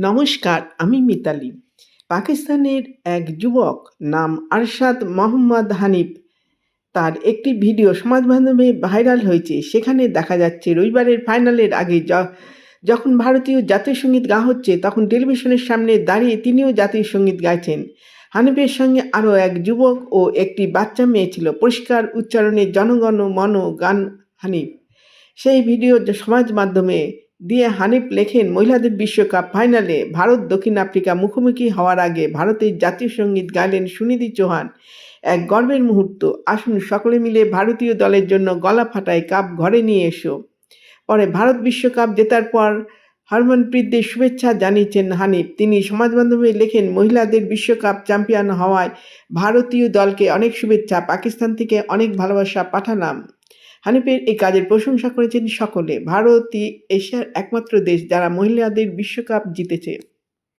নমস্কার, আমি মিতালি। পাকিস্তানের এক যুবক নাম আরশাদ মোহাম্মদ হানিফ, তার একটি ভিডিও সমাজ মাধ্যমে ভাইরাল হয়েছে। সেখানে দেখা যাচ্ছে রবিবারের ফাইনালের আগে যখন ভারতীয় জাতীয় সঙ্গীত গাওয়া হচ্ছে, তখন টেলিভিশনের সামনে দাঁড়িয়ে তিনিও জাতীয় সঙ্গীত গাইছেন। হানিফের সঙ্গে আরও এক যুবক ও একটি বাচ্চা মেয়ে ছিল। পরিষ্কার উচ্চারণে জনগণ মন গান হানিফ। সেই ভিডিও সমাজ মাধ্যমে দিয়ে হানিফ লেখেন, মহিলাদের বিশ্বকাপ ফাইনালে ভারত দক্ষিণ আফ্রিকা মুখোমুখি হওয়ার আগে ভারতের জাতীয় সঙ্গীত গাইলেন সুনিধি চৌহান। এক গর্বের মুহূর্ত। আসুন সকলে মিলে ভারতীয় দলের জন্য গলা ফাটায়, কাপ ঘরে নিয়ে এসো। পরে ভারত বিশ্বকাপ জেতার পর হরমনপ্রীতদের শুভেচ্ছা জানিয়েছেন হানিফ। তিনি সমাজ মাধ্যমে লেখেন, মহিলাদের বিশ্বকাপ চ্যাম্পিয়ন হওয়ায় ভারতীয় দলকে অনেক শুভেচ্ছা, পাকিস্তান থেকে অনেক ভালোবাসা পাঠালাম। হানিফের এই কাজের প্রশংসা করেছেন সকলে। ভারতই এশিয়ার একমাত্র দেশ যারা মহিলাদের বিশ্বকাপ জিতেছে।